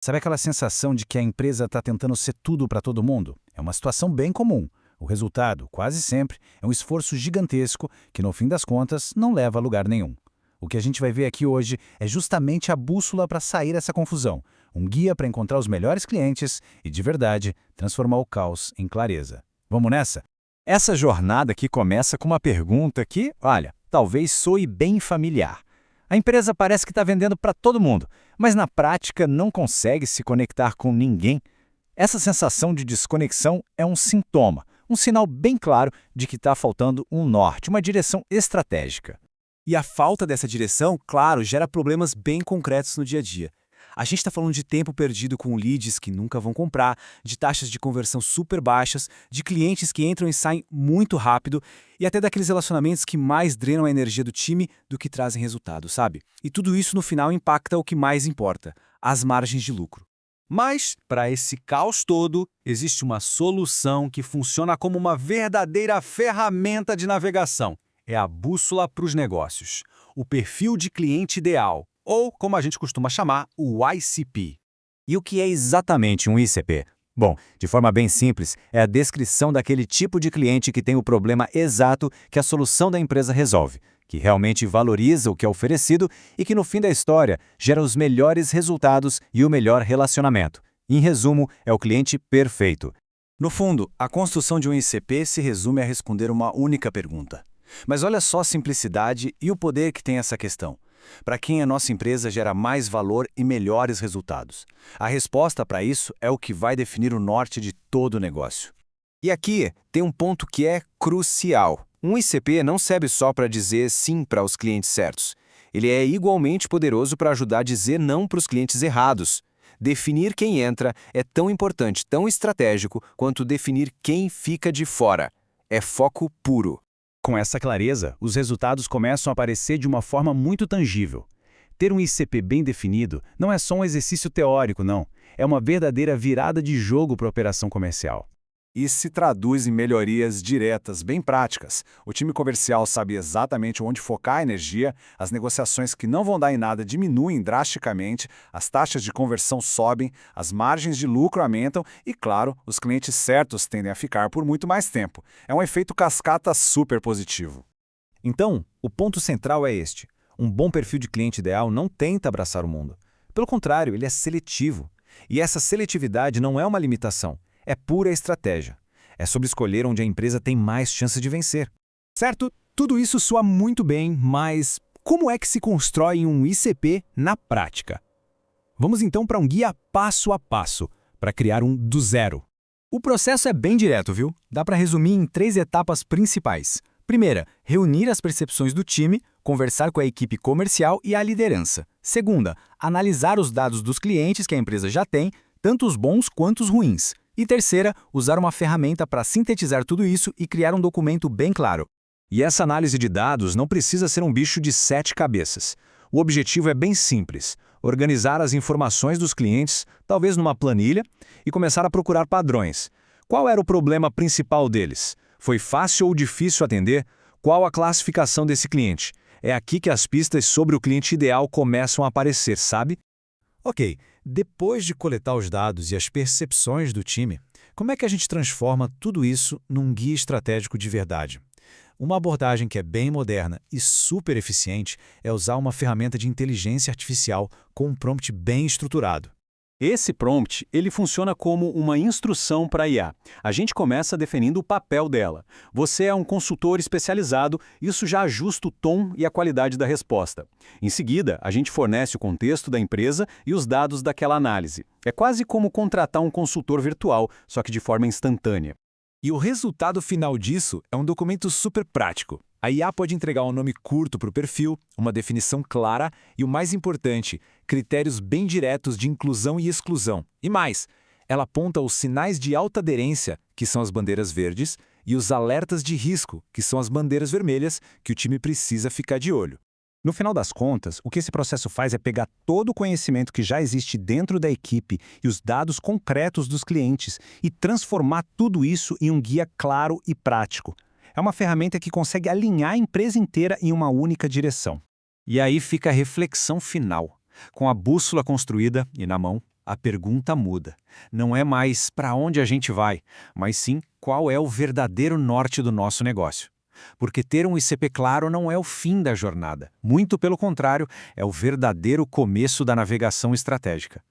Sabe aquela sensação de que a empresa está tentando ser tudo para todo mundo? É uma situação bem comum. O resultado, quase sempre, é um esforço gigantesco que, no fim das contas, não leva a lugar nenhum. O que a gente vai ver aqui hoje é justamente a bússola para sair dessa confusão, um guia para encontrar os melhores clientes e, de verdade, transformar o caos em clareza. Vamos nessa? Essa jornada aqui começa com uma pergunta que, olha, talvez soe bem familiar. A empresa parece que está vendendo para todo mundo, mas na prática não consegue se conectar com ninguém. Essa sensação de desconexão é um sintoma, um sinal bem claro de que está faltando um norte, uma direção estratégica. E a falta dessa direção, claro, gera problemas bem concretos no dia a dia. A gente está falando de tempo perdido com leads que nunca vão comprar, de taxas de conversão super baixas, de clientes que entram e saem muito rápido e até daqueles relacionamentos que mais drenam a energia do time do que trazem resultado, sabe? E tudo isso no final impacta o que mais importa, as margens de lucro. Mas, para esse caos todo, existe uma solução que funciona como uma verdadeira ferramenta de navegação. É a bússola para os negócios, o perfil de cliente ideal, ou, como a gente costuma chamar, o ICP. E o que é exatamente um ICP? Bom, de forma bem simples, é a descrição daquele tipo de cliente que tem o problema exato que a solução da empresa resolve, que realmente valoriza o que é oferecido e que, no fim da história, gera os melhores resultados e o melhor relacionamento. Em resumo, é o cliente perfeito. No fundo, a construção de um ICP se resume a responder uma única pergunta. Mas olha só a simplicidade e o poder que tem essa questão. Para quem a nossa empresa gera mais valor e melhores resultados? A resposta para isso é o que vai definir o norte de todo o negócio. E aqui tem um ponto que é crucial. Um ICP não serve só para dizer sim para os clientes certos. Ele é igualmente poderoso para ajudar a dizer não para os clientes errados. Definir quem entra é tão importante, tão estratégico, quanto definir quem fica de fora. É foco puro. Com essa clareza, os resultados começam a aparecer de uma forma muito tangível. Ter um ICP bem definido não é só um exercício teórico, não. É uma verdadeira virada de jogo para a operação comercial. Isso se traduz em melhorias diretas, bem práticas. O time comercial sabe exatamente onde focar a energia, as negociações que não vão dar em nada diminuem drasticamente, as taxas de conversão sobem, as margens de lucro aumentam e, claro, os clientes certos tendem a ficar por muito mais tempo. É um efeito cascata super positivo. Então, o ponto central é este. Um bom perfil de cliente ideal não tenta abraçar o mundo. Pelo contrário, ele é seletivo. E essa seletividade não é uma limitação. É pura estratégia. É sobre escolher onde a empresa tem mais chance de vencer. Certo? Tudo isso soa muito bem, mas como é que se constrói um ICP na prática? Vamos então para um guia passo a passo, para criar um do zero. O processo é bem direto, viu? Dá para resumir em 3 etapas principais. Primeira, reunir as percepções do time, conversar com a equipe comercial e a liderança. Segunda, analisar os dados dos clientes que a empresa já tem, tanto os bons quanto os ruins. E terceira, usar uma ferramenta para sintetizar tudo isso e criar um documento bem claro. E essa análise de dados não precisa ser um bicho de 7 cabeças. O objetivo é bem simples: organizar as informações dos clientes, talvez numa planilha, e começar a procurar padrões. Qual era o problema principal deles? Foi fácil ou difícil atender? Qual a classificação desse cliente? É aqui que as pistas sobre o cliente ideal começam a aparecer, sabe? Ok, depois de coletar os dados e as percepções do time, como é que a gente transforma tudo isso num guia estratégico de verdade? Uma abordagem que é bem moderna e super eficiente é usar uma ferramenta de inteligência artificial com um prompt bem estruturado. Esse prompt, ele funciona como uma instrução para a IA. A gente começa definindo o papel dela. Você é um consultor especializado, isso já ajusta o tom e a qualidade da resposta. Em seguida, a gente fornece o contexto da empresa e os dados daquela análise. É quase como contratar um consultor virtual, só que de forma instantânea. E o resultado final disso é um documento super prático. A IA pode entregar um nome curto para o perfil, uma definição clara e, o mais importante, critérios bem diretos de inclusão e exclusão. E mais, ela aponta os sinais de alta aderência, que são as bandeiras verdes, e os alertas de risco, que são as bandeiras vermelhas, que o time precisa ficar de olho. No final das contas, o que esse processo faz é pegar todo o conhecimento que já existe dentro da equipe e os dados concretos dos clientes e transformar tudo isso em um guia claro e prático. É uma ferramenta que consegue alinhar a empresa inteira em uma única direção. E aí fica a reflexão final. Com a bússola construída e na mão, a pergunta muda. Não é mais para onde a gente vai, mas sim qual é o verdadeiro norte do nosso negócio. Porque ter um ICP claro não é o fim da jornada. Muito pelo contrário, é o verdadeiro começo da navegação estratégica.